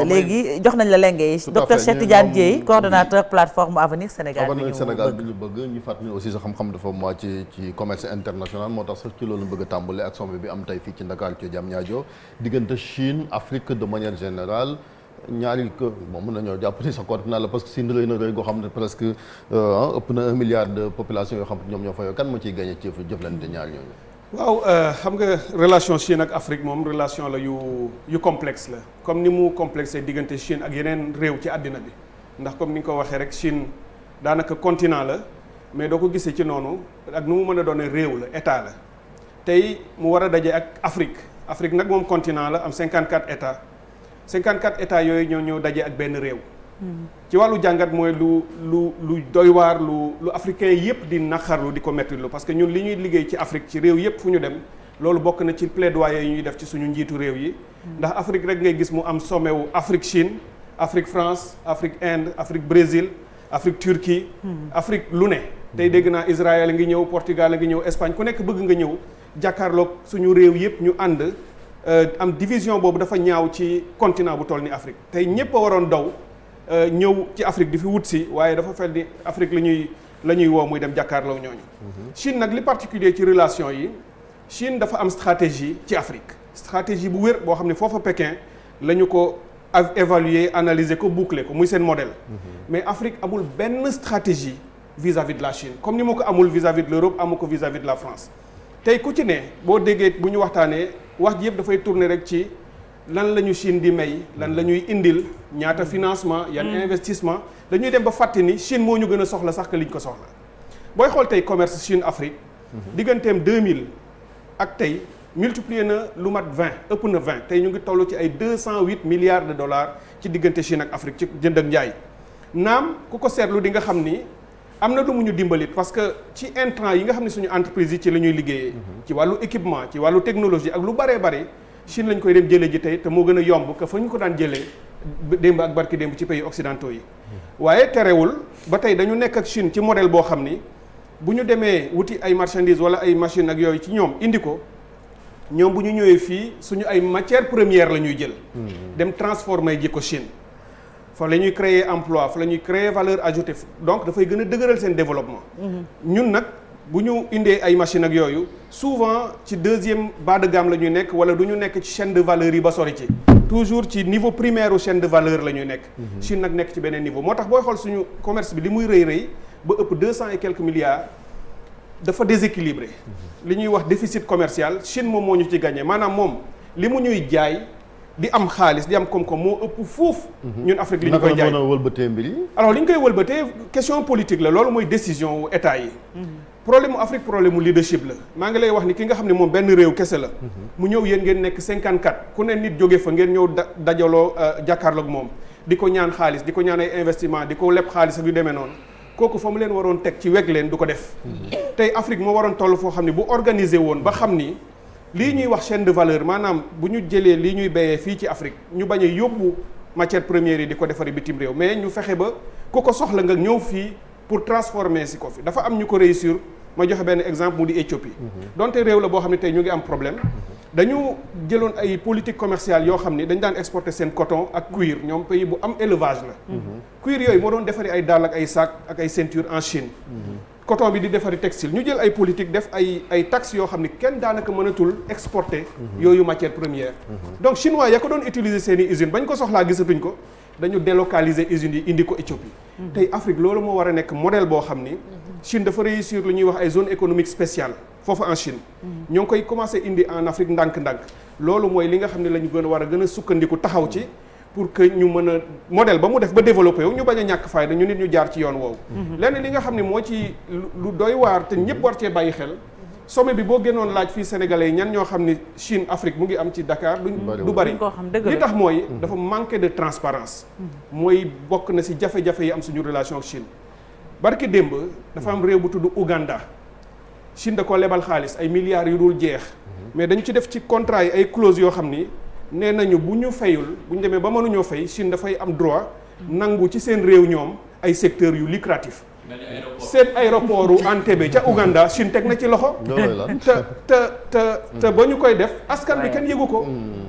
léegi jox nañ la lenge yi docteur Cheikh Tidiane Dièye coordonnateur plateforme Avenir Sénégal bi ñu bëgg ñu fàttali aussi sa xam-xam dafa màcc ci commerce international moo tax sax ci loolu bëgg a tàmbale ak sommet bi am tey fii ci Dakar ci Diamniadio diggante Chine Afrique de manière générale ñaari que moom mën nañoo jàpp ni sa continent la parce que Chine rëy na rëy goo xam ne presque ëpp na 1 milliard de population yoo xam ne ñoom ñoo fa yoo kan moo ciy gagné ci jëflante ñaar ñooñu. waaw xam nga relation Chine ak Afrique moom relation la yu complexe la comme ni mu complexé diggante Chine ak yeneen réew ci àddina bi ndax comme ni nga ko waxee rek Chine daanaka continent la mais doo ko gisee ci noonu ak nu mu mën a doone réew la état la tey mu war a daje ak Afrique nag moom continent la am 54 états 54 états yooyu ñoo ñëw daje ak benn réew. ci wàllu jàngat mooy lu doy waar lu africain yëpp di naqarlu di ko mettitlu parce que ñun li ñuy liggéey ci Afrique ci réew yëpp fu ñu dem loolu bokk na ci plaidoyer yi ñuy def ci suñu njiitu réew yi ndax Afrique rek ngay gis mu am sommet wu Afrique Chine Afrique France Afrique Inde Afrique Brésil Afrique Turquie Afrique lu ne tey dégg naa Israël a ngi ñëw Portugal a ngi ñëw Espagne ku nekk bëgg nga ñëw jàkkaarloog suñu réew yëpp ñu ànd am division boobu dafa ñaaw ci continent bu toll ni Afrique tey ñëpp a waroon daw ñëw ci Afrique di fi wut si waaye dafa fel ni Afrique la ñuy woo muy dem jàkkaarloo ñooñu. Chine nag li particulier ci relation yi Chine dafa am stratégie ci Afrique stratégie bu wér boo xam ne foofa Pékin la ñu ko évaluer analyser ko boucler ko muy seen modèle. mais Afrique amul benn stratégie vis-à-vis de la Chine comme ni ma ko amul vis-à-vis de l'Europe amu ko vis-à-vis de la France. tey ku ci ne boo déggee bu ñu waxtaanee wax ji yëpp dafay tourner rek ci. lan la ñu Chine di may lan la ñuy indil ñaata financement yan investissement dañuy dem ba fàtte ni Chine moo ñu gën a soxla sax que liñ ko soxla booy xool tey commerce Chine Afrique digganteem 2000 ak tey multiplier na lu mat 20 ëpp na 20 tey ñu ngi toll ci ay 208 milliards de dollars ci diggante Chine ak Afrique ci jënd ak njaay naam ku ko seetlu di nga xam ni am na lu mu ñu dimbalit parce que ci intrant yi nga xam ne suñu entreprise yi ci la ñuy liggéeyee ci wàllu équipement ci wàllu technologie ak lu baree bare Chine lañ koy dem jëlee ji tey te moo gën a yomb que fa ñu ko daan jëlee démb ak barki démb ci pays occidentaux yi waaye terewul ba tey dañu nekk ak Chine ci modèle boo xam ni bu ñu demee wuti ay marchandises wala ay machines ak yooyu ci ñoom indi ko ñoom bu ñu ñëwee fii suñu ay matières premières la ñuy jël dem transformer ji ko Chine fa la ñuy créer emploi fa la ñuy créer valeur ajoutée donc dafay gën a dëgëral seen développement ñun nag bu ñu indee ay machine ak yooyu souvent ci deuxième bas de gamme la ñuy nekk wala du ñu nekk ci chaîne de valeur yi ba sori ci toujours ci niveau primaire u chaîne de valeur la ñuy nekk Chine nag nekk ci beneen niveau moo tax booy xool suñu commerce bi li muy rëy ba ëpp 200 et quelques milliards dafa déséquilibré li ñuy wax déficit commercial Chine moom moo ñu ci gagné maanaam moom li mu ñuy jaay di am xaalis di am koom-koom moo ëpp fuuf ñun Afrique li ñu koy jaay naka la mën a wëlbatee mbir yi alors li ñu koy wëlbatee question politique la loolu mooy décision wu état yi problème mu Afrique problème mu leadership la maa ngi lay wax ni ki nga xam ne moom benn réew kese la mu ñëw yéen ngeen nekk 54 ku ne nit jóge fa ngeen ñëw dajaloo jàkkaarloog moom di ko ñaan xaalis di ko ñaan ay investissement di ko leb xaalis ak yu demee noonu kooku fa mu leen waroon teg ci weg leen du ko def tey Afrique moo waroon toll foo xam ne bu organisé woon ba xam ni lii ñuy wax chaîne de valeur maanaam bu ñu jëlee lii ñuy béyee fii ci Afrique ñu bañ a yóbbu matière première yi di ko defari bitim réew mais ñu fexe ba ku ko soxla nga ñëw fii pour transformer si ko fi dafa am ñu ko réussir ma joxe benn exemple mu di Éthiopie donte réew la boo xam ne tey ñu ngi am problème dañu jëloon ay politique commerciale yoo xam ni dañ daan exporter seen coton ak cuir ñoom pays bu am élevage la cuir yooyu moo doon defari ay dàll ak ay sac ak ay ceinture en Chine coton bi di defari textile ñu jël ay politique def ay taxes yoo xam ni kenn daanaka mënatul exporter yooyu matière première donc chinois ya ko doon utiliser seen i usines bañ ko soxlaa gisatuñ ko dañu délocaliser usines yi indi ko Éthiopie tey Afrique loolu moo war a nekk modèle boo xam ni Chine dafa réussir lu ñuy wax ay zone économique spéciale foofu en Chine ñoo ngi koy commencé indi en Afrique ndànk-ndànk loolu mooy li nga xam ne la ñu gën a war a gën a sukkandiku taxaw ci pour que ñu mën a modèle ba mu def ba développé wu ñu bañ a ñàkk fayda ñu nit ñu jaar ci yoon woowu lenn li nga xam ne moo ci lu doy waar te ñëpp war cee bàyyi xel sommet bi boo génnoon laaj fii sénégalais yi ñan ñoo xam ni Chine Afrique mu ngi am ci Dakar du bari li tax mooy dafa manqué de transparence mooy bokk na si jafe-jafe yi am suñu relation ak Chine barki démb dafa am réew bu tudd Ouganda Chine da ko lebal xaalis ay milliards yu dul jeex mais dañu ci def ci contrat yi ay clause yoo xam ni nee nañu bu ñu fayul bu ñu demee ba mënuñoo fay Chine dafay am droit nangu ci seen réew ñoom ay secteurs yu lucratif seen aéroport u Entebbe ca Ouganda Chine teg na ci loxo te ba ñu koy def askan bi kenn yëgu ko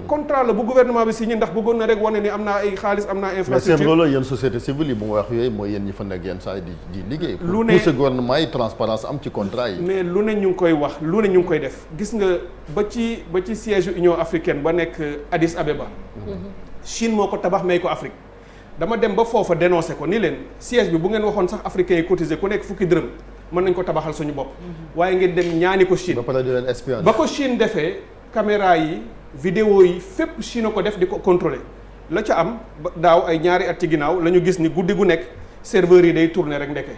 contrat la bu gouvernement bi signé ndax bëggoon na rek wane ni am naa ay xaalis am naa mais infrastructure. seen rôle yéen société civile yi bu ma wax yooyu mooy yéen ñi fa nekk yenn saa yi di liggéey. lu ne pour pousser gouvernement yi transparence am ci contrat yi. mais lu ne ñu ngi koy wax lu ne ñu ngi koy def gis nga ba ci siège Union africaine ba nekk Addis Abeba. Chine moo ko tabax may ko Afrique. dama dem ba foofa dénoncé ko ni leen siège bi bu ngeen waxoon sax africains yi cotiser ku nekk fukki dërëm mën nañ ko tabaxal suñu bopp. waaye ngeen dem ñaani ko Chine. ba pare di leen espionner. ba ko Chine defee caméra yi vidéo yi fépp Chine ko def di ko contrôler la ca am ba daaw ay ñaari at ci ginnaaw la ñu gis ni guddi gu nekk serveurs yi day tourner rek ndeke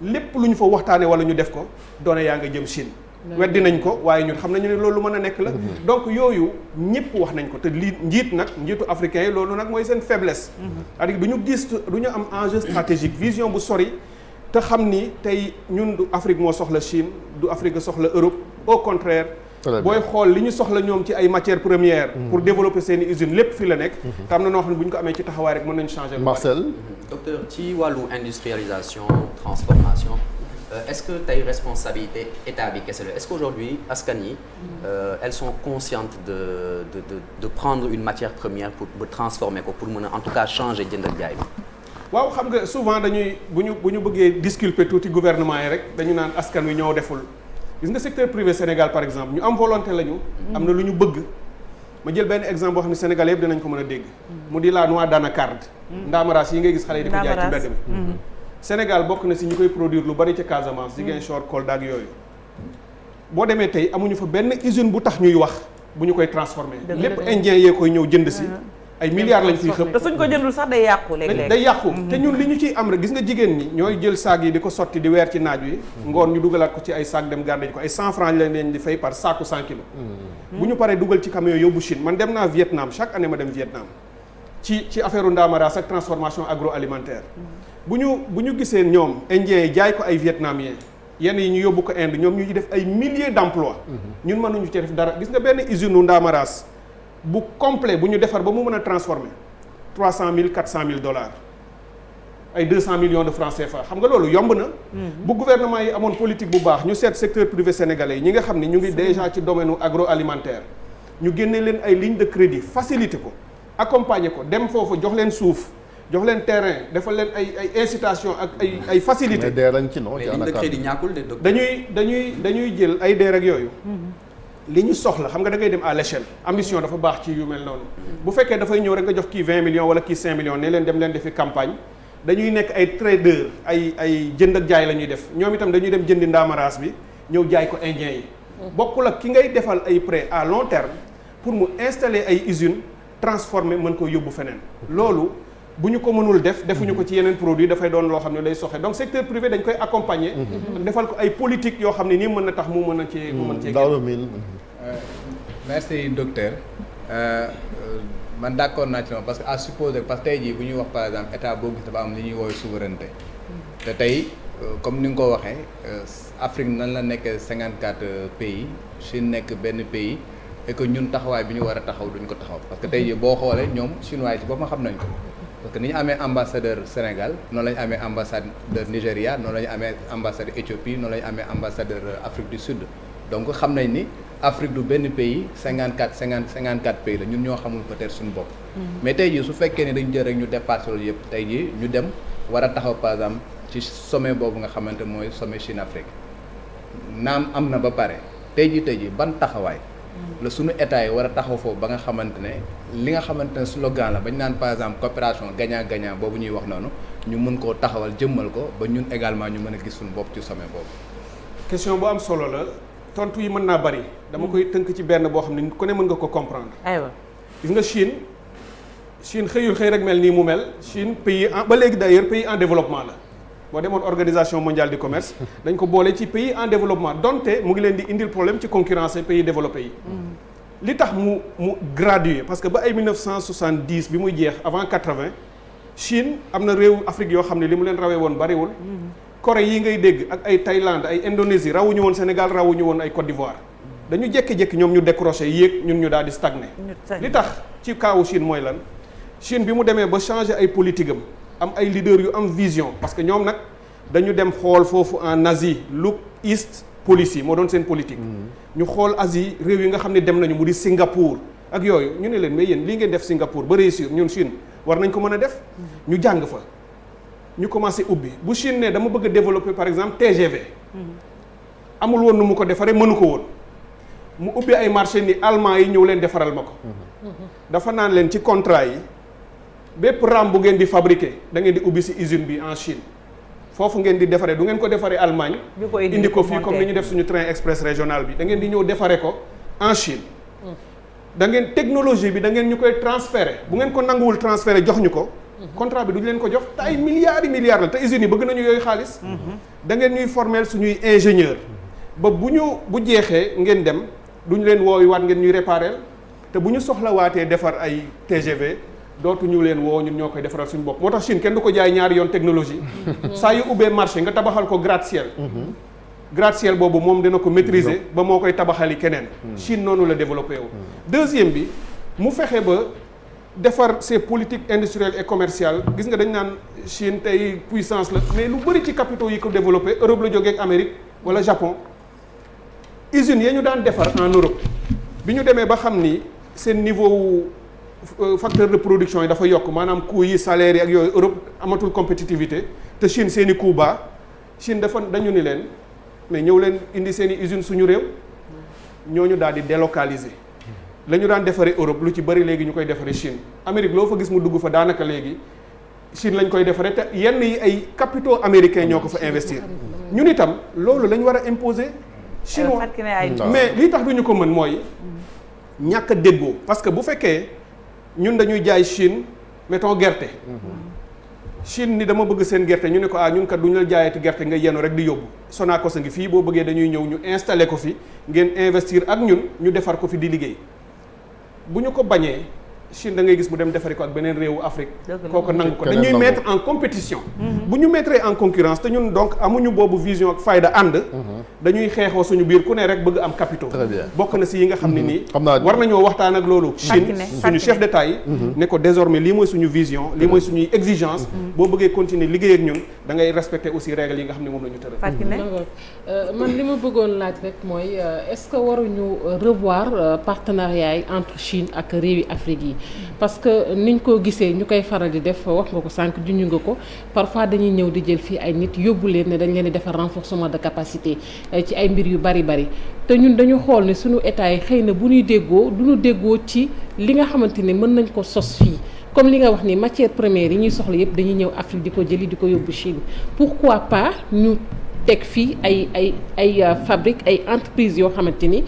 lépp lu ñu fa waxtaanee wala ñu def ko données yaa nga jëm Chine. weddi nañ ko waaye ñun xam nañu ne loolu mën a nekk la. donc yooyu ñëpp wax nañ ko te njiitu africain yi loolu nag mooy seen faiblesse. c'est-à-dire du ñu am enjeu stratégique vision bu sori te xam ni tey ñun du Afrique moo soxla Chine du Afrique soxla Europe au contraire. booy xool li ñu soxla ñoom ci ay matières premières. pour développer seen i usines lépp fii la nekk. te am na noo xam ne bu ñu ko amee ci taxawaay rek mën nañu changer. Marcel. docteur ci wàllu industrialisation transformation. Est-ce que tey responsabilité état bi kese la est-ce qu'aujourd'hui askan yi elles sont conscientes de prendre une matière première pour transformer ko pour mën a en tout cas changer jënd ak jaay bi. waaw xam nga souvent dañuy bu ñu bëggee disculper tuuti gouvernement yi rek dañu naan askan wi ñoo deful gis nga secteur privé Sénégal par exemple ñu am volonté lañu. am na lu ñu bëgg. ma jël benn exemple boo xam ne Sénégalais yëpp dinañ ko mën a dégg. mu di la noix d'anacarde. ndaamaraas yi ngay gis xale yi di ko jaay ci mbedd mi. Sénégal bokk na si ñu koy produire lu bari ca Casamance. Ziguinchor Kolda ak yooyu. boo demee tey amuñu fa benn usine bu tax ñuy wax bu ñu koy transformer. lépp indien yee koy ñëw jënd si. ay milliards lañ fiy xëpp. te suñ ko jëndul sax day yàqu léeg-léeg. day yàqu te ñun li ñu ciy am rek gis nga jigéen ñi ñooy jël saag yi di ko sotti di weer ci naaj wi. ngoon ñu dugalaat ko ci ay saag dem garder ko ay 100 francs lañ leen di fay par saaku 100 kilos. bu ñu paree dugal ci camion yóbbu Chine man dem naa Vietnam chaque année ma dem Vietnam. ci affaire ndaamaraas ak transformation agroalimentaire. bu ñu gisee ñoom indiens yi jaay ko ay vietnamiens yenn yi ñu yóbbu ko Inde ñoom ñu def ay milliers d'emplois. ñun mënuñu ci def dara gis nga benn usine u ndaamaraas bu complet bu ñu defar ba mu mën a transformer 300 000 400 000 dollars ay 200 millions de francs CFA xam nga loolu yomb na. bu gouvernement yi amoon politique bu baax ñu seet secteur privé sénégalais yi ñi nga xam ne ñu ngi déjà ci domaine agroalimentaire ñu génne leen ay lignes de crédit facilité ko accompagner ko dem foofu jox leen suuf. jox leen terrain defal leen ay incitation ak ay facilité. mais deerañ ci non ci ligne de crédit ñàkkul de docteur. dañuy jël ay deer ak yooyu. li ñu soxla xam nga da ngay dem à l'échelle. ambition dafa baax ci yu mel noonu. bu fekkee dafay ñëw rek nga jox kii 20 millions wala kii 5 millions ne leen dem leen defi campagne dañuy nekk ay trader ay jënd ak jaay la ñuy def ñoom itam dañuy dem jëndi ndaamaraas bi ñëw jaay ko indien yi. bokkul ak ki ngay defal ay prêt à long terme pour mu installer ay usines transformer mën ko yóbbu feneen loolu. bu ñu ko mënul defuñu ko ci yeneen produit dafay doon loo xam ne lay soxe donc secteur privé dañ koy accompagner. defal ko ay politique yoo xam ne nii mën na tax mu mën a cee. mu mën cee génn. merci docteur man d'accord naa ci moom parce que à supposer parce que tey jii bu ñuy wax par exemple état boo gis dafa am li ñuy woowee souveraineté te tey comme ni nga ko waxee Afrique nan la nekk 54 pays Chine nekk benn pays et que ñun taxawaay bi ñu war a taxaw duñ ko taxaw parce que tey jii boo xoolee ñoom chinois yi ci boppam xam nañ ko. parce que ni ñu amee ambassadeur Sénégal noonu la ñu amee ambassadeur Nigéria noonu la ñu amee ambassadeur Éthiopie noonu la ñu amee ambassadeur Afrique du Sud donc xam nañ ni Afrique du benn pays 54 pays la ñun ñoo xamul peut-être suñu bopp. mais tey jii su fekkee ne dañu jël rek ñu dépassé loolu yëpp tey jii ñu dem war a taxaw par exemple ci sommet boobu nga xamante mooy sommet Chine Afrique naam am na ba pare tey jii ban taxawaay. la suñu état yi war a taxaw foofu ba nga xamante ne li nga xamante ne slogan la ba ñu naan par exemple coopération gagnant-gagnant boobu ñuy wax noonu ñu mën koo taxawal jëmmal ko ba ñun également ñu mën a gis suñu bopp ci sommet boobu. question bu am solo la tontu yi mën naa bari. dama koy tënk ci benn boo xam ne ku ne mën nga ko comprendre. aywa gis nga Chine xëyul xëy rek mel nii mu mel Chine pays ba léegi d'ailleurs pays en développement la. boo demoon organisation mondiale du commerce dañ ko boole ci pays en développement donte mu ngi leen di indil problème ci concurrence pays développés yi. li tax mu gradué parce que ba ay 1970 bi muy jeex avant 80 Chine am na réew Afrique yoo xam ne li mu leen rawee woon bariwul. Corée yi ngay dégg ak ay Thaïlande ay Indonésie rawuñu woon Sénégal rawuñu woon ay Côte d'Ivoire dañu jékki-jékki ñoom ñu décroché yéeg ñun ñu daal di stagné. li tax ci kaawu Chine mooy lan Chine bi mu demee ba changé ay politique am ay leaders yu am vision parce que ñoom nag dañu dem xool foofu en Asie look east policy moo doon seen politique. ñu xool Asie réew yi nga xam ne dem nañu mu di Singapour ak yooyu ñu ne leen mais yéen lii ngeen def Singapour ba réussir ñun Chine war nañ ko mën a def ñu jàng fa ñu commencé ubbi bu Chine ne dama bëgg a développer par exemple TGV amul woon nu mu ko defaree mënu ko woon mu ubbi ay marché ni allemand yi ñëw leen defaral ma ko dafa naan leen ci contrat yi bépp ram bu ngeen di fabriquer da ngeen di ubbi ci usine bi en Chine foofu ngeen di defaree du ngeen ko defaree Allemagne indi ko fii comme ni ñu def suñu train express régional bi da ngeen di ñëw defaree ko en Chine da ngeen technologie bi da ngeen ñu koy transférer bu ngeen ko nanguwul transférer jox ñu ko contrat bi duñu leen ko jox te ay milliards yi milliards la te usines yi bëgg nañu yooyu xaalis da ngeen ñuy former suñuy ingénieur ba bu jeexee ngeen dem duñu leen woowi waat ngeen ñuy réparer te bu ñu soxlawaatee defar ay TGV dootuñu leen woo ñun ñoo koy defaral suñu bopp moo tax Chine kenn du ko jaay ñaari yoon technologie saa yu ubbee marché nga tabaxal ko gratte-ciel gratte-ciel boobu moom dina ko maîtriser ba moo koy tabaxali keneen Chine noonu la développé wu deuxième bi mu fexe ba defar ses politiques industrielles et commerciales gis nga dañ naan Chine tey puissance la mais lu bëri ci capitaux yi ko développé Europe la jógee ak Amérique wala Japon usines ya ñu daan defar en Europe bi ñu demee ba xam ni seen niveau facteur de production yi dafa yokk maanaam coûts yi salaires yi ak yooyu Europe amatul compétitivité te Chine seen i coûts bas Chine dañu ni leen mais ñëw leen indi seen i usines suñu réew ñooñu daal di délocaliser la ñu daan defaree Europe lu ci bëri léegi ñu koy defaree Chine Amérique loo fa gis mu dugg fa daanaka léegi Chine lañ koy defaree te yenn yi ay capitaux américains ñoo ko fa investir ñun itam loolu lañ war a imposer chinois mais lii tax duñu ko mën mooy ñàkk a déggoo parce que bu fekkee ñun dañuy jaay Chine mettons gerte Chine ni dama bëgg seen gerte ñu ne ko ñun kat duñu la jaayati gerte nga yenu rek di yóbbu Sonacos a ngi fii boo bëggee dañuy ñëw ñu installé ko fi ngeen investir ak ñun ñu defar ko fi di liggéey bu ñu ko bañee Chine da ngay gis mu dem defari ko ak beneen réewu Afrique kooku nangu ko dañuy mettre en compétition bu ñu mettre en concurrence te ñun donc amuñu boobu vision ak fayda ànd dañuy xeexoo suñu biir ku ne rek bëgg am capitaux bokk na si yi nga xam ne nii war nañoo waxtaan ak loolu Chine suñu chef d'État yi ne ko désormais lii mooy suñu vision lii mooy suñuy exigence boo bëggee continuer liggéey ak ñun da ngay respecter aussi règles yi nga xam ne moom la ñu tëral man li ma bëggoon laaj rek mooy est-ce que waruñu revoir partenariat yi entre Chine ak réewi Afrique yi parce que niñ ko gisee ñu koy faral di def wax nga ko sànq junj nga ko parfois dañuy ñëw di jël fii ay nit yóbbu leen ne dañ leen di defar renforcement de capacité ci ay mbir yu bari te ñun dañu xool ne suñu état yi xëy na bu ñuy déggoo du ñu déggoo ci li nga xamante ne mën nañ ko sos fii comme li nga wax ni matière première yi ñuy soxla yëpp dañuy ñëw Afrique di ko jëli di ko yóbbu Chine pourquoi pas ñu teg fii ay fabrique ay entreprises yoo xamante ni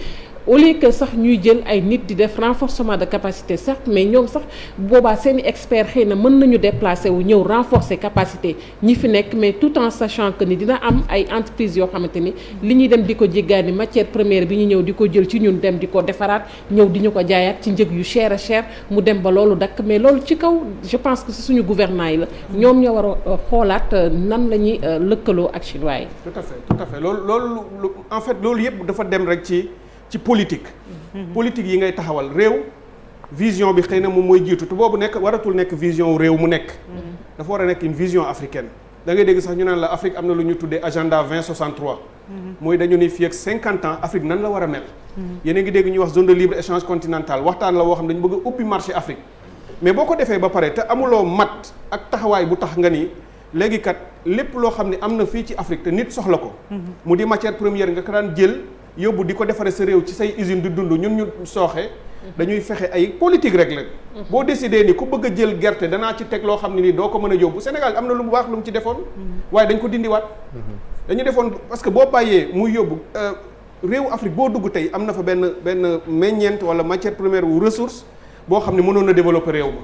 au lieu que sax ñuy jël ay nit di def renforcement de capacité certes mais ñoom sax boobaa seeni expert xëy na mën nañu déplacer wu ñëw renforcer capacité ñi fi nekk mais tout en sachant que ni dina am ay entreprises yoo xamante ni li ñuy dem di ko jéggaani matière première bi ñu ñëw di ko jël ci ñun dem di ko defaraat ñëw di ñu ko jaayaat ci njëg yu cher mu dem ba loolu dakk mais loolu ci kaw je pense que si suñu gouvernement yi la ñoom ñoo war a xoolaat nan la ñuy lëkkaloo ak chinois yi. tout à fait loolu en fait loolu yëpp dafa dem rek ci politique politique yi ngay taxawal réew vision bi xëy na moom mooy jiitu te boobu waratul nekk vision réew mu nekk dafa war a nekk une vision africaine da ngay dégg sax ñu naan la Afrique am na lu ñu tuddee agenda 2063 mooy dañu ni fii ak 50 ans Afrique nan la war a mel yéen a ngi dégg ñuy wax zone de libre échange continental waxtaan la woo xam dañu bëgg a ubbi marché Afrique mais boo ko defee ba pare te amuloo mat ak taxawaay bu tax nga ni léegi kat lépp loo xam ne am na fii ci Afrique te nit soxla ko mu di matière première nga ko daan jël yóbbu di ko defaree sa réew ci say usine di dund ñun ñu sooxe dañuy fexe ay politique rek la boo décidé ni ku bëgg a jël gerte danaa ci teg loo xam ne nii doo ko mën a yóbbu Sénégal am na lu mu baax lu mu ci defoon waaye dañ ko dindiwaat dañu defoon parce que boo bàyyee muy yóbbu réewu Afrique boo dugg tey am na fa benn meññeent wala matière première wu ressource boo xam ne mënoon na développer réew ma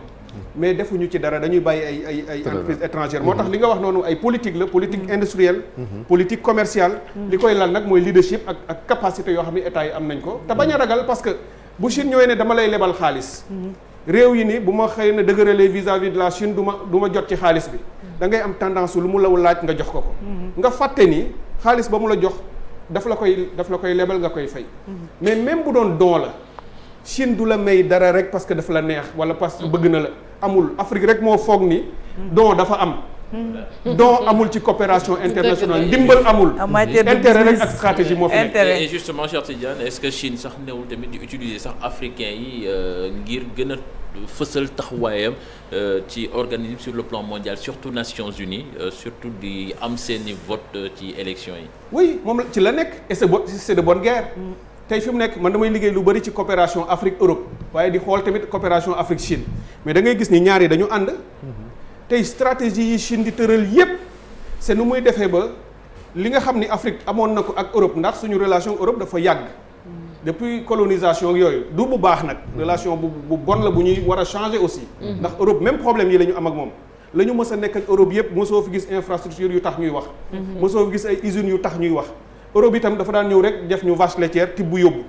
mais defuñu ci dara dañuy bàyyi ay entreprises étrangères moo tax li nga wax noonu ay politique la politique industrielle politique commerciale li koy lal nag mooy leadership ak capacité yoo xam ne état yi am nañ ko te bañ a ragal parce que bu Chine ñëwee ne dama lay lebal xaalis réew yi ni bu ma xëy na dëgëralee vis-à-vis de la Chine du ma jot ci xaalis bi da ngay am tendance lu mu law laaj nga jox ko nga fàtte ni xaalis ba mu la jox daf la koy lebal nga koy fay mais même bu doon don la Chine du la may dara rek parce que dafa la neex wala parce que bëgg na la amul Afrique rek moo foog ni don dafa am don amul ci coopération internationale ndimbal amul. intérêt rek ak stratégie moo fi nekk. et justement Cheikh Tidiane est-ce que Chine sax newul tamit di utiliser sax africains yi ngir gën a fësal taxawaayam ci organisme sur le plan mondial surtout Nations Unies surtout di am seeni vote ci élection yi. oui moom ci la nekk et c'est de bonne guerre. tey fi mu nekk man damay liggéey lu bari ci coopération Afrique Europe waaye di xool tamit coopération Afrique Chine mais da ngay gis ni ñaar yi dañu ànd. tey stratégie yi Chine di tëral yépp c'est nu muy defee ba li nga xam ni Afrique amoon na ko ak Europe ndax suñu relation Europe dafa yàgg. depuis colonisation yooyu du bu baax nag. relation bu bon la bu ñuy war a changer aussi. ndax Europe même problème yi la ñu am ak moom. la ñu mës a nekk ak Europe yépp mosoo fi gis infrastructure yu tax ñuy wax. mosoo fi gis ay usines yu tax ñuy wax. Europe itam dafa daan ñëw rek def ñu vache laitière tibb bu yóbbu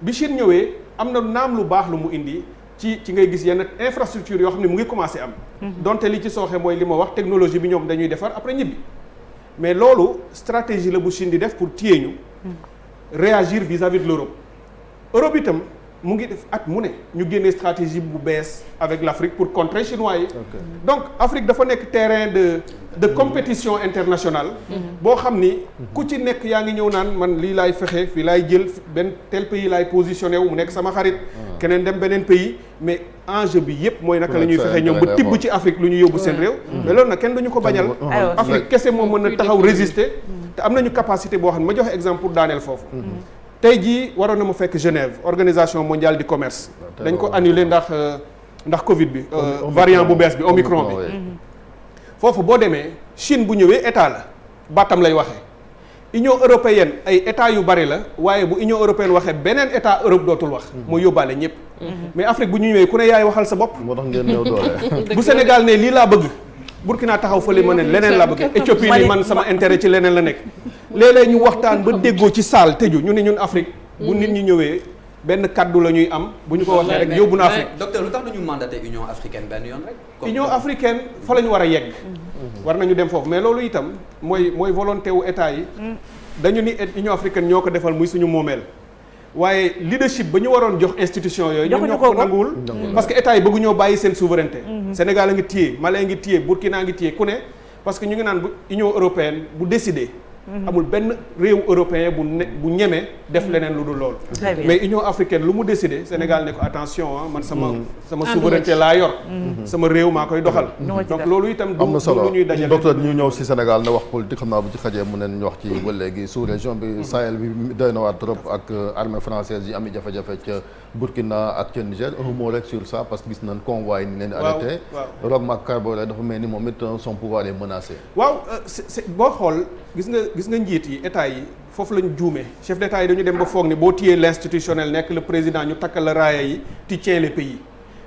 bi Chine ñëwee am na naam lu baax lu mu indi ci ngay gis yenn infrastructure yoo xam ne mu ngi commencé am. donte li ci sooxe mooy li ma wax technologie bi ñoom dañuy defar après ñibbi mais loolu stratégie la bu Chine di def pour téye ñu. réagir vis-à-vis de l'Europe. Europe itam mu ngi def at mu ne ñu génnee stratégie bu bees avec l'Afrique pour contrer chinois yi. donc Afrique dafa nekk terrain de compétition internationale. boo xam ni ku ci nekk yaa ngi ñëw naan man lii laay fexe fii laay jël benn tel pays laay positionné wu mu nekk sama xarit. keneen dem beneen pays mais enjeu bi yépp mooy naka la ñuy fexe ñoom ba tibb ci Afrique lu ñu yóbbu seen réew. mais loolu nag kenn duñu ko bañal. Afrique kese moo mën a taxaw résister. te am nañu capacité boo xam ne ma joxe exemple pour daaneel foofu. tey jii waroon na ma fekk Genève organisation mondiale du commerce dañ ko annulé ndax Covid bi variant bu bees bi Omicron bi foofu boo demee Chine bu ñëwee état la baatam lay waxee Union européenne ay état yu bari la waaye bu Union européenne waxee beneen état Europe dootul wax mooy yóbbaale ñëpp mais Afrique bu ñu ñëwee ku ne yaay waxal sa bopp moo tax ngeen néew doole. bu Sénégal ne lii laa bëgg Burkina taxaw fële ma ne leneen laa bëgg Éthiopie ni man sama intérêt ci leneen la nekk léeg-léeg ñu waxtaan ba déggoo ci saal tëju ñu ne ñun Afrique bu nit ñi ñëwee benn kaddu la ñuy am bu ñu ko waxee rek yóbbu na Afrique. docteur lu tax duñu mandaté Union africaine benn yoon rek. Union africaine fa la ñu war a yegg. war nañu dem foofu mais loolu itam mooy volonté wu état yi. dañu ni Union africaine ñoo ko defal muy suñu moomeel. waaye leadership ba ñu waroon jox institution yooyu. ñoom ñoo ko nanguwul parce que état yi bëggu ñoo bàyyi seen souveraineté. Sénégal a ngi téye Mali a ngi téye Burkina a ngi téye ku ne parce que ñu ngi naan bu Union européenne bu décider. amul benn réew européen bu ñeme def leneen lu dul loolu. mais Union africaine lu mu décider Sénégal ne ko attention man sama souveraineté laa yor. sama réew maa koy doxal. donc loolu itam am na solo lu ñuy dajale. docteur ñu ñëw si Sénégal na wax politique xam naa bu ci xajee mu neen ñu wax ci ba léegi sous région bi Sahel bi doy na waar trop ak armée française yi am i jafe-jafe ca Burkina ak ca Niger un mot rek sur ça parce que gis nañ convoi yi ni leen arrêté. Roch Marc Kaboré dafa mel ni moom it son pouvoir est menacé. waaw boo xool gis nga njiit yi état yi foofu lañu juumee chef d'état yi dañu dem ba foog ni boo téyee l'institutionnel nekk le président ñu takkal la raaya yi tu tiens les pays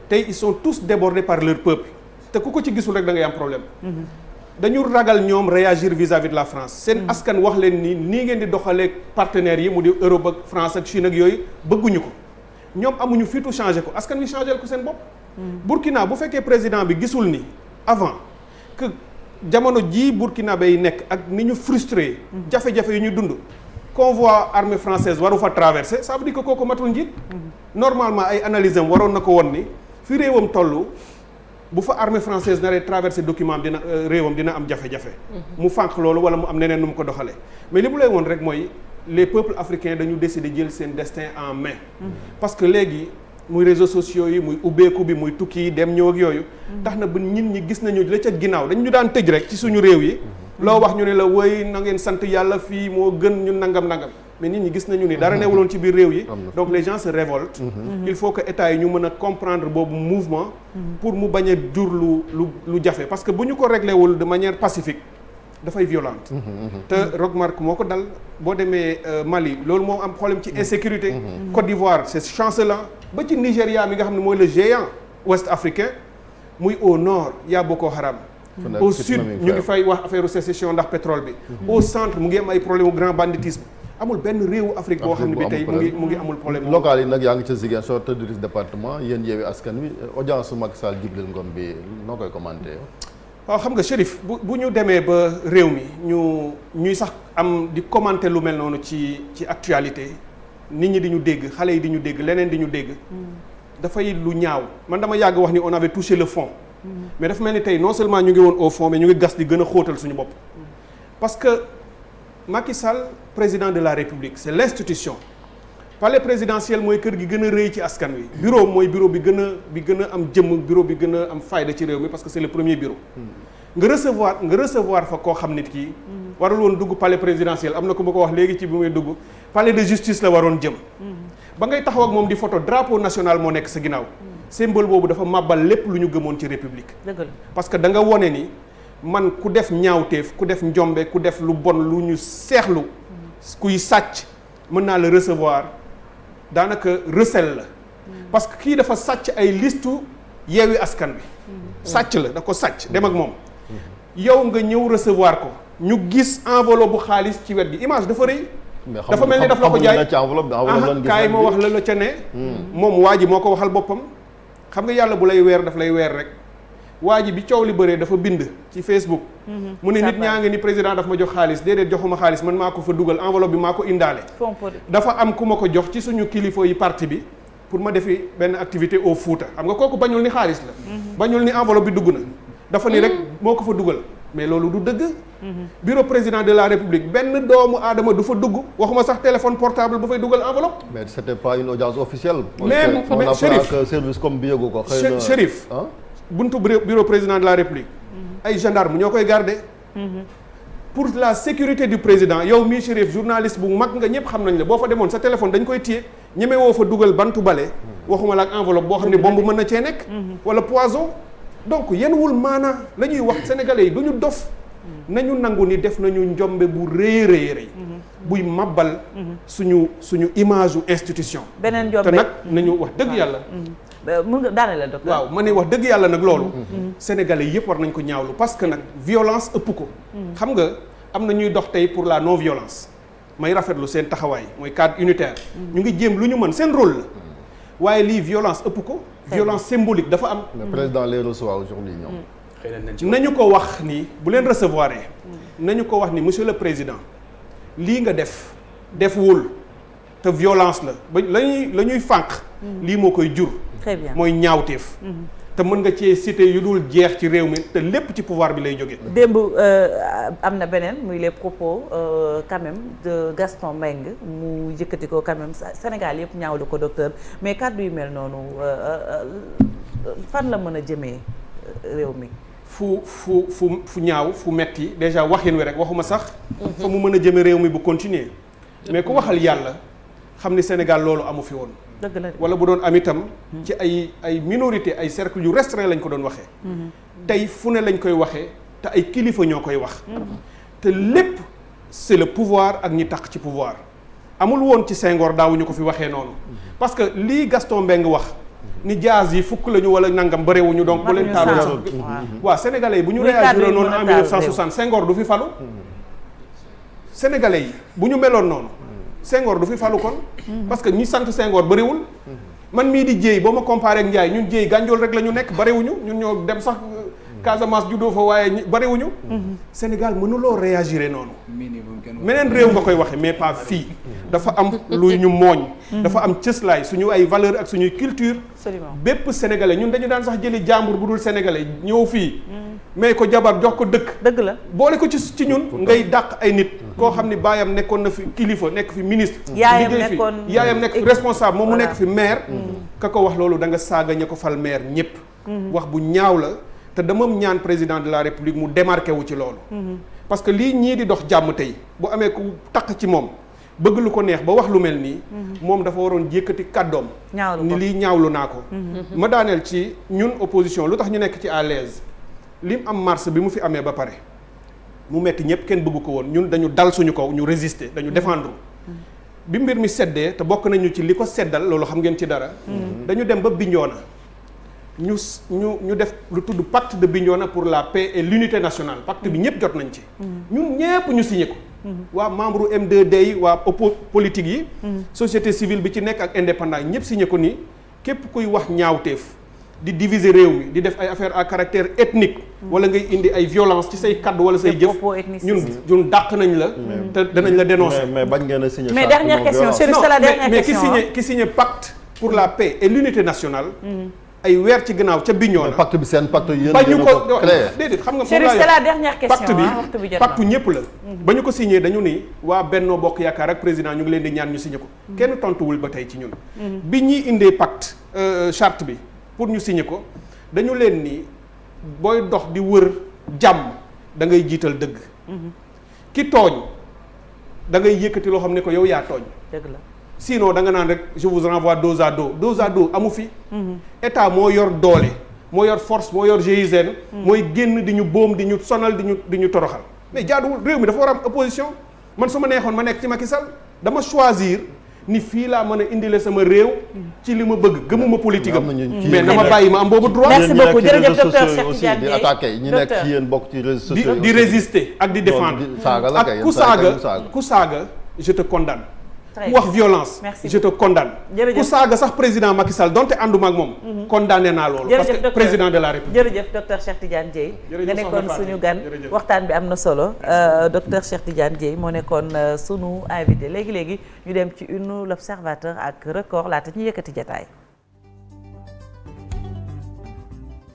tey ils sont tous débordés par leur peuple te ku ko ci gisul rek da ngay am problème dañu ragal ñoom réagir vis-à-vis de la France seen askan wax leen ni nii ngeen di doxalee partenaires yi mu di Europe ak France ak Chine ak yooyu bëgguñu ko ñoom amuñu fiitu changer ko askan wi changer ko seen bopp Burkina bu fekkee président bi gisul ni avant que jamono jii burkinabé yi nekk ak ni ñu frustré jafe-jafe yu ñu dund convoi armée française waru fa traverser ça veut dire que kooku matul njiit normalement ay analyse am waroon na ko won ni fi réewam toll bu fa armée française naree traverser document am réewam dina am jafe-jafe mu fànq loolu wala mu am neneen nu mu ko doxalee mais li mu lay woon rek mooy les peuples africains dañu décider jël seen destin en main parce que léegi muy réseaux sociaux yi muy ubbeeku bi muy tukki yi dem ñëw ak yooyu tax na ba nit ñi gis nañu la ca ginnaaw dañ ñu daan tëj rek ci suñu réew yi loo wax ñu ne la woy na ngeen sant yàlla fii moo gën ñu nangam mais nit ñi gis nañu ni dara newuloon ci biir réew yi donc les gens se révoltent il faut que état yi ñu mën a comprendre boobu mouvement pour mu bañ a jur lu jafe parce que bu ñu ko réglé wul de manière pacifique dafay violente te Roch Marc moo ko dal boo demee Mali loolu moo am problème ci insécurité Côte d'Ivoire c'est chancelant ba ci Nigéria mi nga xam ne mooy le géant ouest africain muy au nord y'a Boko Haram au sud ñu ngi fay wax affaire sécession ndax pétrole bi au centre mu ngi am ay problème u grand banditisme amul benn réewu Afrique boo xam ne bi tey mu ngi amul problème local yi nag yaa ngi ca Ziguinchor te dirige département yéen Yewwi Askan Wi audience Macky Sall Djibril Ngom bi noo koy commenté waaw xam nga Chérif bu ñu demee ba réew mi ñuy sax am di commenter lu mel noonu ci actualité nit ñi di ñu dégg xale yi di ñu dégg leneen di ñu dégg dafay lu ñaaw man dama yàgg wax ni on avait touché le fond mais dafa mel ni tey non seulement ñu ngi woon au fond mais ñu ngi gas di gën a xóotal suñu bopp parce que Macky Sall président de la République c'est l'institution. palais présidentiel mooy kër gi gën a rëy ci askan wi bureau mooy bureau bi gën a am jëmm bureau bi gën a am fayda ci réew mi parce que c'est le premier bureau nga recevoir fa koo xam nit kii warul woon dugg palais présidentiel am na ku ma ko wax léegi ci bi muy dugg palais de justice la waroon jëm ba ngay taxaw ak moom di photo drapeau national moo nekk sa ginnaaw symbole boobu dafa màbbal lépp lu ñu gëmoon ci république parce que da nga wone ni man ku def ñaawteef ku def njombe ku def lu bon lu ñu seexlu kuy sàcc mën naa la recevoir daanaka recel la parce que kii dafa sàcc ay listu yeewi askan bi sàcc la da ko sàcc dem ak moom yow nga ñëw recevoir ko ñu gis enveloppe bu xaalis ci wet gi image dafa rëy dafa mel ni daf la ko jaay kaay ma wax la ca ne moom waa ji moo ko waxal boppam xam nga yàlla bu lay weer daf lay weer rek waa ji bi coow li bëree dafa bind ci Facebook mu ne nit ñaa ngi ni président daf ma jox xaalis déedéet joxuma xaalis man maa ko fa dugal enveloppe bi maa ko indaale dafa am ku ma ko jox ci suñu kilifa yi parti bi pour ma defi benn activité au Fouta xam nga kooku bañul ni xaalis la bañul ni enveloppe bi dugg na dafa ni rek moo ko fa dugal mais loolu du dëgg bureau président de la République benn doomu aadama du fa dugg waxuma sax téléphone portable bu fay dugal enveloppe mais c'était pas une audience officielle mais Chérif service comme bi yëgu ko xëy na Chérif buntu bureau président de la République ay gendarme ñoo koy garder pour la sécurité du président yow mii Chérif journaliste bu mag nga ñëpp xam nañ la boo fa demoon sa téléphone dañ koy téye ñeme woo fa dugal bantu bale waxuma la ak enveloppe boo xam ne bombe mën na cee nekk wala poison donc yenuwul maanaa la ñuy wax sénégalais yi du ñu dof nañu nangu ni def nañu njombe bu rëy buy mabbal suñu image u institution beneen njombe te nag nañu wax dëgg yàlla mën nga daane la docteur waaw ma ne wax dëgg yàlla nag loolu sénégalais yëpp war nañ ko ñaawlu parce que nag violence ëpp ko xam nga am na ñuy dox tey pour la non violence may rafetlu seen taxawaay mooy cadre unitaire ñu ngi jéem lu ñu mën seen rôle la waaye lii violence ëpp ko violence symbolique dafa am le président les reçoit aujourd'hui ñoom nañu ko wax ni bu leen recevoir nañu ko wax ni monsieur le président lii nga defwul te violence la ba la ñuy fànq lii moo koy jur très bien mooy ñaawteef te mën nga cee cité yu dul jeex ci réew mi te lépp ci pouvoir bi lay jógee démb am na beneen muy les propos quand même de Gaston Mbengue mu yëkkati ko quand même Sénégal yëpp ñaawlu ko docteur mais kàddu yu mel noonu fan la mën a jëmee réew mi fu ñaaw fu metti déjà waxin wi rek waxuma sax fa mu mën a jëme réew mi bu continuer mais ku waxal yàlla xam ni Sénégal loolu amu fi woon wala bu doon am itam ci ay minorité ay cercle yu restreint lañ ko doon waxee tey fu ne lañ koy waxee te ay kilifa ñoo koy wax te lépp c'est le pouvoir ak ñi tax ci pouvoir amul woon ci Senghor daawuñu ko fi waxee noonu parce que lii Gaston Mbengue wax ni jaas yi fukk lañu wala nangam barewuñu donc bu leen taaloon sax waaw sénégalais yi bu ñu réagir noonu en 1960 Senghor du fi falu sénégalais yi bu ñu meloon noonu Senghor du fi falu kon parce que ñi sant Senghor bariwul man mii di jéey boo ma comparé ak Ndiaye ñun jéey gànjool rek la ñu nekk bariwuñu ñun ñoo dem sax Casamance juddoo fa waaye bariwuñu Sénégal mënuloo réagir noonu meneen réew nga koy waxe mais pas fii dafa am lu ñu mooñ dafa am cëslaay suñu ay valeur ak suñuy culture bépp sénégalais ñun dañu daan sax jëli jàmbur bu dul sénégalais ñëw fii mais ko jabar jox ko dëgg la boole ko ci ñun ngay dàq ay nit koo xam ni baayam nekkoon na fi kilifa nekk fi ministre yaayam nekk fi responsable moom mu nekk fi maire ka ko wax loolu da nga saaga ña ko fal maire ñëpp wax bu ñaaw la te dama ñaan président de la république mu démarqué wu ci loolu parce que lii ñii di dox jàmm tey bu amee ku takk ci moom bëgg lu ko neex ba wax lu mel nii moom dafa waroon yëkkati kàddoom ni lii ñaawlu naa ko ma daaneel ci ñun opposition lu tax ñu nekk ci à l'aise lim am mars bi mu fi amee ba pare mu metti ñëpp kenn bëggu ko woon ñun dañu dal suñu kaw ñu résister dañu défendre bi mbir mi seddee te bokk nañu ci li ko seddal loolu xam ngeen ci dara dañu dem ba Bignona ñu def lu tudd pacte de Bignona pour la paix et l'unité nationale pacte bi ñëpp jot nañ ci ñun ñëpp ñu signé ko waa membre M2D yi waa politique yi société civile bi ci nekk ak indépendant yi ñëpp signé ko ni képp kuy wax ñaawteef di diviser réew mi di def ay affaires à caractère ethnique wala ngay indi ay violence ci say kaddu wala say jëf ñun dàq nañ la te danañ la dénoncer mais bañ ngeen a signé mais dernière question Chérif c'est la dernière question mais ki signé pacte pour la paix et l'unité nationale ay weer ci gannaaw ca Bignona. pacte bi seen pacte yéen ba ñu yéen a ko créé. déedéet xam nga Chérif, c'est la dernière question pacte bi waxtu bi jot na. pacte ñëpp la. ba ñu ko signé dañu ni waa Benno Bokk Yaakaar ak président ñu ngi leen di ñaan ñu signé ko. kenn tontuwul ba tey ci ñun. bi ñuy indee pacte charte bi pour ñu signé ko dañu leen ni booy dox di wër jàmm da ngay jiital dëgg. ki tooñ da ngay yëkkati loo xam ne ko yow yaa tooñ. dëgg la. sinon da nga naan rek je vous renvoie dos à dos amu fi. état moo yor doole moo yor force moo yor GIGN. mooy génn di ñu boom di ñu sonal di ñu toroxal mais jaaduwul réew mi dafa war a am opposition man su ma neexoon ma nekk ci Macky Sall dama choisir ni fii laa mën a indile sama réew ci li ma bëgg gëmuma politique am mais na ma bàyyi ma am boobu droit. merci beaucoup jërëjëf docteur Cheikh Cheikh Tidiane di Dièye attaqué ñi nekk ci yéen bokk ci réseaux sociaux di résister ak di défendre ak ku saaga je te condamne. ku wax violence. Merci. Je te condamne. Jërëjëf. ku saaga sax président Macky Sall donte ànduma ak moom. condamné naa loolu. parce que président de la République. jërëjëf docteur Cheikh Tidiane Dièye. nga nekkoon suñu gan waxtaan bi am na solo docteur Cheikh Tidiane Dièye moo nekkoon sunu invité léegi ñu dem ci une l'observateur ak record laata ñu yëkkati jotaay.